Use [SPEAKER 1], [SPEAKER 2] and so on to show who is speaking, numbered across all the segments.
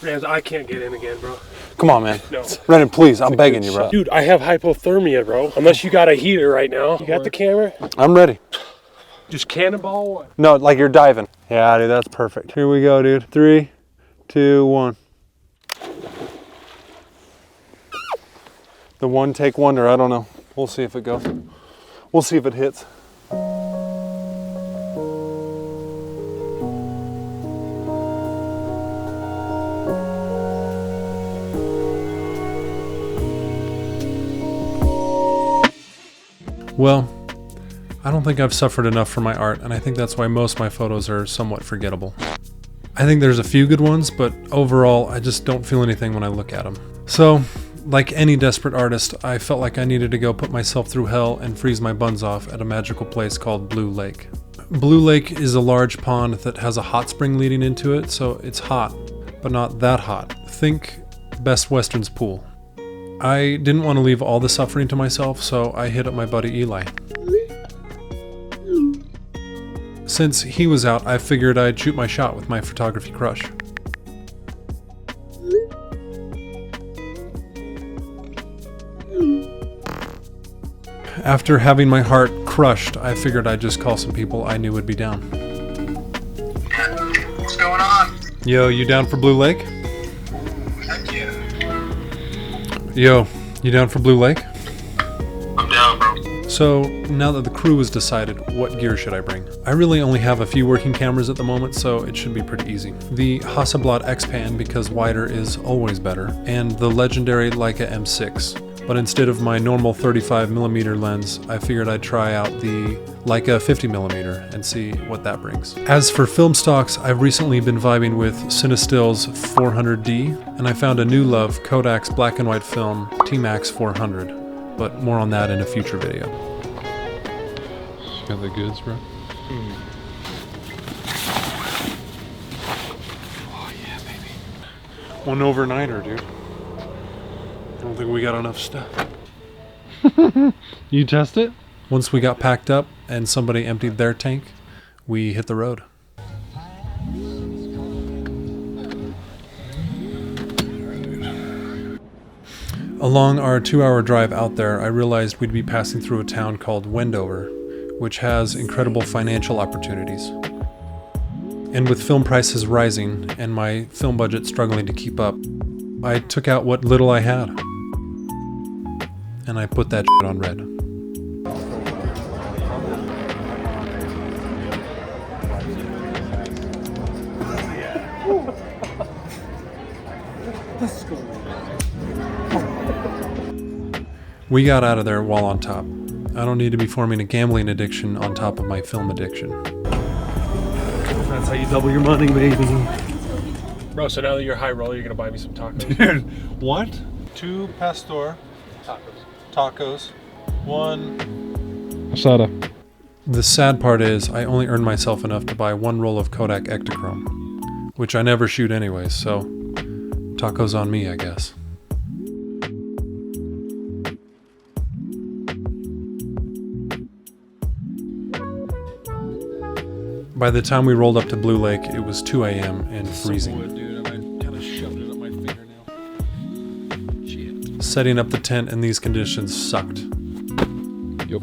[SPEAKER 1] Man, I can't get in again, bro.
[SPEAKER 2] Come on, man.
[SPEAKER 1] No.
[SPEAKER 2] Brendan, please, I'm begging you, bro.
[SPEAKER 1] Dude, I have hypothermia, bro. Unless you got a heater right now. You got the camera?
[SPEAKER 2] I'm ready.
[SPEAKER 1] Just cannonball one.
[SPEAKER 2] No, like you're diving. Yeah, dude, that's perfect. Here we go, dude. 3, 2, 1. The one take wonder, I don't know. We'll see if it goes. We'll see if it hits. Well, I don't think I've suffered enough for my art, and I think that's why most of my photos are somewhat forgettable. I think there's a few good ones, but overall, I just don't feel anything when I look at them. So, like any desperate artist, I felt like I needed to go put myself through hell and freeze my buns off at a magical place called Blue Lake. Blue Lake is a large pond that has a hot spring leading into it, so it's hot, but not that hot. Think Best Western's pool. I didn't want to leave all the suffering to myself, so I hit up my buddy Eli. Since he was out, I figured I'd shoot my shot with my photography crush. After having my heart crushed, I figured I'd just call some people I knew would be down.
[SPEAKER 3] What's going on?
[SPEAKER 2] Yo, you down for Blue Lake?
[SPEAKER 3] Heck yeah.
[SPEAKER 2] Yo, you down for Blue Lake?
[SPEAKER 3] I'm down, bro.
[SPEAKER 2] So, now that the crew has decided, what gear should I bring? I really only have a few working cameras at the moment, so it should be pretty easy. The Hasselbald Xpan, because wider is always better, and the legendary Leica M6. But instead of my normal 35mm lens, I figured I'd try out the Leica 50mm and see what that brings. As for film stocks, I've recently been vibing with Cinestill's 400D, and I found a new love, Kodak's black and white film T-Max 400. But more on that in a future video. Got the goods, bro? Oh yeah, baby. One overnighter, dude. I don't think we got enough stuff. You test it? Once we got packed up and somebody emptied their tank, we hit the road. Along our 2-hour drive out there, I realized we'd be passing through a town called Wendover, which has incredible financial opportunities. And with film prices rising and my film budget struggling to keep up, I took out what little I had. And I put that shit on red. We got out of there while on top. I don't need to be forming a gambling addiction on top of my film addiction. That's how you double your money, baby.
[SPEAKER 1] Bro, so now that you're high roller, you're gonna buy me some tacos.
[SPEAKER 2] Dude, what? 2 pastor tacos, 1 asada. The sad part is I only earned myself enough to buy 1 roll of Kodak Ektachrome, which I never shoot anyways, so tacos on me, I guess. By the time we rolled up to Blue Lake, it was 2 a.m. and freezing.
[SPEAKER 1] Dude, I kind of shoved it up my fingernail. Shit.
[SPEAKER 2] Setting up the tent in these conditions sucked.
[SPEAKER 1] Yup.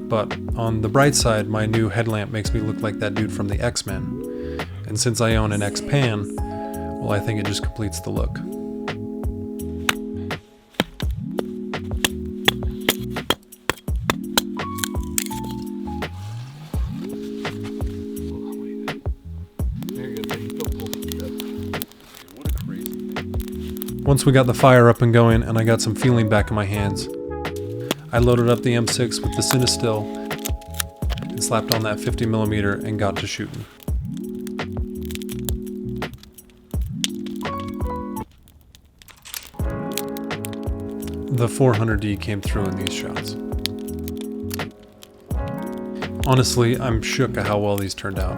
[SPEAKER 2] But on the bright side, my new headlamp makes me look like that dude from the X-Men. And since I own an Xpan, well, I think it just completes the look. Once we got the fire up and going and I got some feeling back in my hands, I loaded up the M6 with the Cinestill and slapped on that 50mm and got to shooting. The 400D came through in these shots. Honestly, I'm shook at how well these turned out.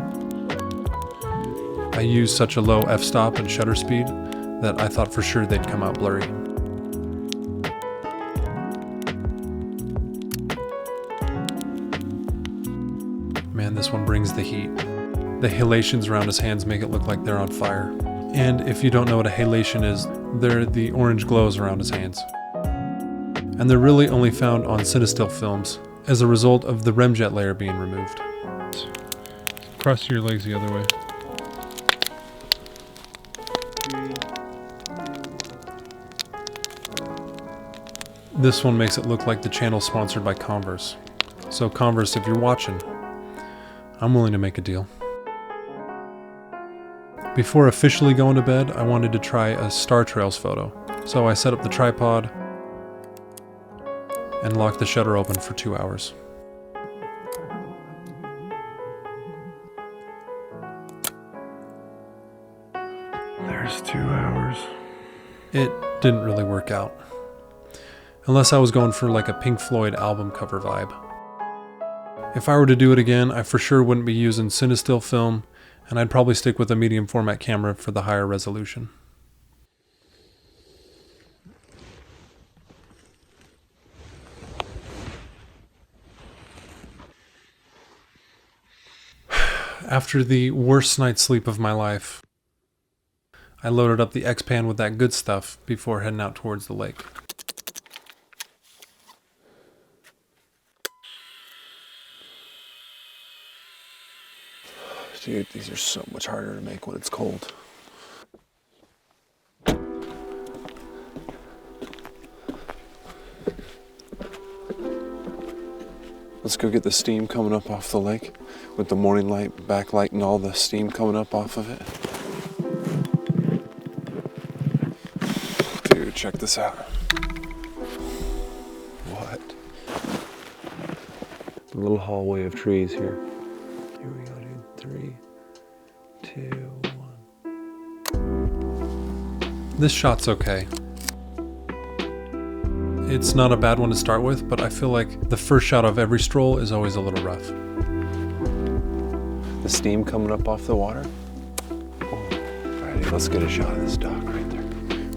[SPEAKER 2] I used such a low f-stop and shutter speed that I thought for sure they'd come out blurry. Man, this one brings the heat. The halations around his hands make it look like they're on fire. And if you don't know what a halation is, they're the orange glows around his hands. And they're really only found on Cinestill films as a result of the remjet layer being removed.
[SPEAKER 1] Cross your legs the other way.
[SPEAKER 2] This one makes it look like the channel's sponsored by Converse. So Converse, if you're watching, I'm willing to make a deal. Before officially going to bed, I wanted to try a Star Trails photo. So I set up the tripod and locked the shutter open for 2 hours.
[SPEAKER 4] There's 2 hours.
[SPEAKER 2] It didn't really work out. Unless I was going for like a Pink Floyd album cover vibe. If I were to do it again, I for sure wouldn't be using Cinestill film, and I'd probably stick with a medium format camera for the higher resolution. After the worst night's sleep of my life, I loaded up the Xpan with that good stuff before heading out towards the lake.
[SPEAKER 4] Dude, these are so much harder to make when it's cold. Let's go get the steam coming up off the lake with the morning light, backlight, and all the steam coming up off of it. Dude, check this out. What? A little hallway of trees here. Here we go, dude. 3, 2, 1.
[SPEAKER 2] This shot's okay. It's not a bad one to start with, but I feel like the first shot of every stroll is always a little rough.
[SPEAKER 4] The steam coming up off the water. Oh. Alrighty, let's get a shot of this dock right there.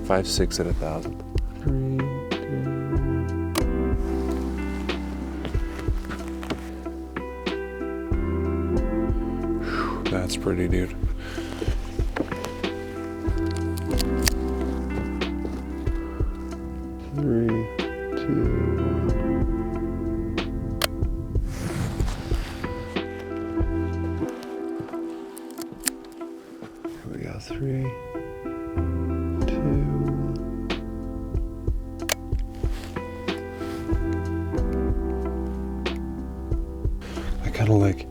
[SPEAKER 4] 5.6 at 1,000. 3, 2, 1. That's pretty, dude. Three, 2, 1. Here we go. 3, 2, 1. I kind of like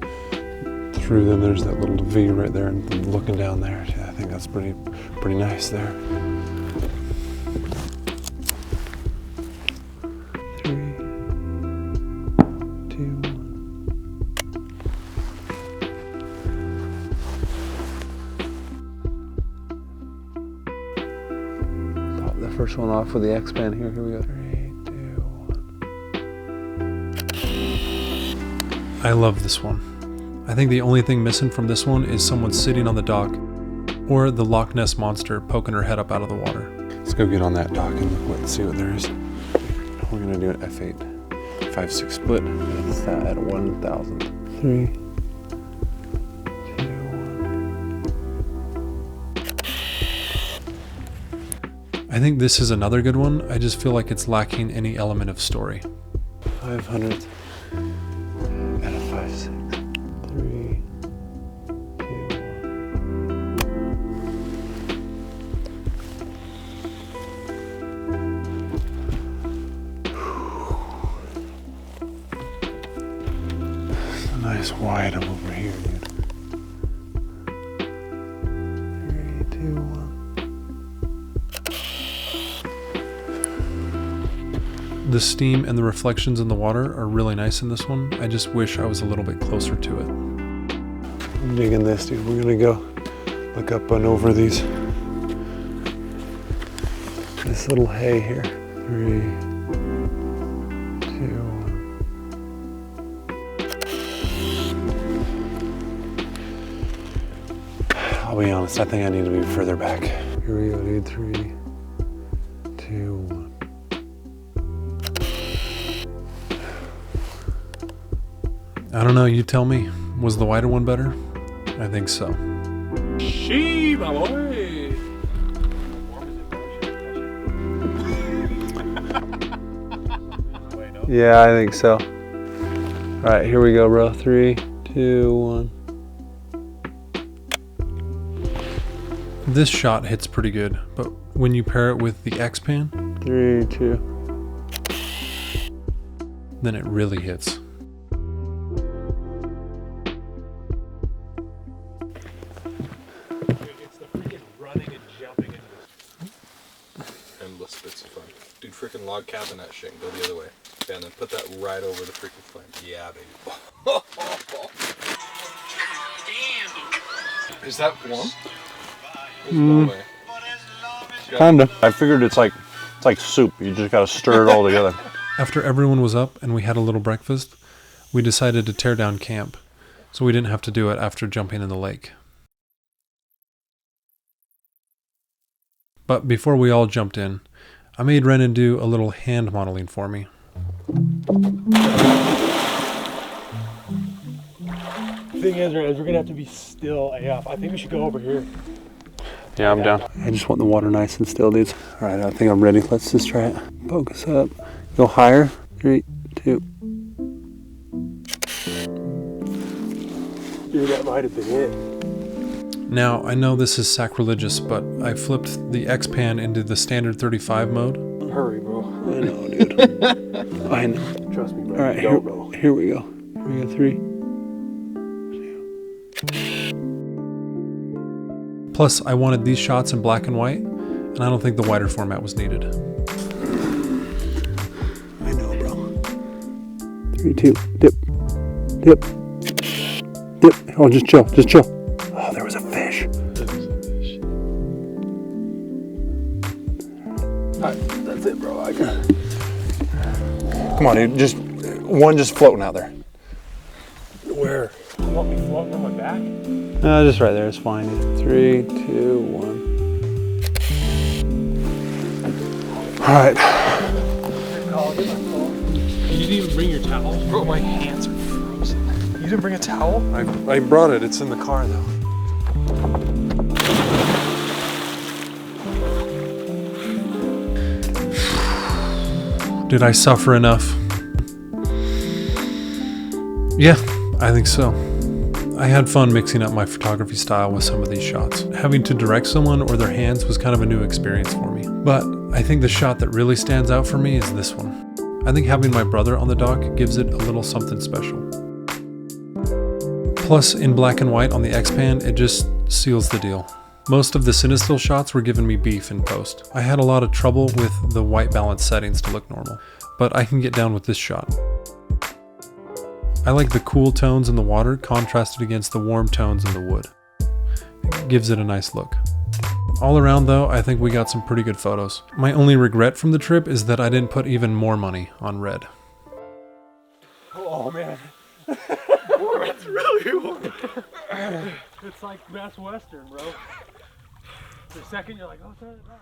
[SPEAKER 4] through them. There's that little V right there, and looking down there. Yeah, I think that's pretty nice there. 3, 2, 1. Pop the first one off with the Xpan here. Here we go. 3, 2, 1.
[SPEAKER 2] I love this one. I think the only thing missing from this one is someone sitting on the dock or the Loch Ness monster poking her head up out of the water.
[SPEAKER 4] Let's go get on that dock and see what there is. We're gonna do an F8 5.6 split. It's that at 1,000. 3, 2, 1.
[SPEAKER 2] I think this is another good one. I just feel like it's lacking any element of story.
[SPEAKER 4] 500 at a 5.6. 3, 2, 1. Nice wide up over here, dude. 3, 2, 1.
[SPEAKER 2] The steam and the reflections in the water are really nice in this one. I just wish I was a little bit closer to it.
[SPEAKER 4] I'm digging this, dude. We're gonna go look up and over this little hay here. 3, 2, 1. I'll be honest, I think I need to be further back. Here we go, dude. 3, 2, 1.
[SPEAKER 2] I don't know, you tell me. Was the wider one better? I think so.
[SPEAKER 1] She, my boy.
[SPEAKER 4] Yeah, I think so. All right, here we go, bro. 3, 2, 1.
[SPEAKER 2] This shot hits pretty good, but when you pair it with the Xpan,
[SPEAKER 4] 3, 2.
[SPEAKER 2] then it really hits.
[SPEAKER 1] It's the freaking running and jumping into this. Endless bits of fun. Dude, freaking log cabin that shit and go the other way. Yeah, and then put that right over the freaking flame. Yeah, baby. Is that warm? No way.
[SPEAKER 4] Kinda. I figured it's like soup. You just gotta stir it all together.
[SPEAKER 2] After everyone was up and we had a little breakfast, we decided to tear down camp, so we didn't have to do it after jumping in the lake. But before we all jumped in, I made Renan do a little hand modeling for me.
[SPEAKER 5] Thing is, we're gonna have to be still AF. I think we should go over here.
[SPEAKER 4] Yeah, I'm down. I just want the water nice and still, dudes. All right, I think I'm ready. Let's just try it. Focus up. Go higher. 3, 2.
[SPEAKER 5] Dude, that might have been it.
[SPEAKER 2] Now, I know this is sacrilegious, but I flipped the Xpan into the standard 35 mode.
[SPEAKER 5] Hurry, bro.
[SPEAKER 4] I know, dude. I know.
[SPEAKER 5] Trust me, bro.
[SPEAKER 4] All right,
[SPEAKER 5] Go, bro.
[SPEAKER 4] here we go. Here we go. 3.
[SPEAKER 2] Plus, I wanted these shots in black and white, and I don't think the wider format was needed.
[SPEAKER 4] I know, bro. 3, 2. Dip. Dip. Dip. Oh, just chill. Just chill. Oh, there was a fish. All right, that's it, bro. I got it. Come on, dude. Just floating out there.
[SPEAKER 5] Where? You want me floating on my back?
[SPEAKER 4] No, just right there. It's fine. 3, 2, 1. All right.
[SPEAKER 1] You didn't even bring your towel? Bro, my hands are frozen.
[SPEAKER 5] You didn't bring a towel?
[SPEAKER 2] I brought it. It's in the car, though. Did I suffer enough? Yeah, I think so. I had fun mixing up my photography style with some of these shots. Having to direct someone or their hands was kind of a new experience for me. But I think the shot that really stands out for me is this one. I think having my brother on the dock gives it a little something special. Plus, in black and white on the Xpan, it just seals the deal. Most of the Cinestill shots were giving me beef in post. I had a lot of trouble with the white balance settings to look normal, but I can get down with this shot. I like the cool tones in the water contrasted against the warm tones in the wood. It gives it a nice look. All around though, I think we got some pretty good photos. My only regret from the trip is that I didn't put even more money on red.
[SPEAKER 5] Oh, man. It's really warm. It's like Best Western, bro. The second you're like, oh, turn it on.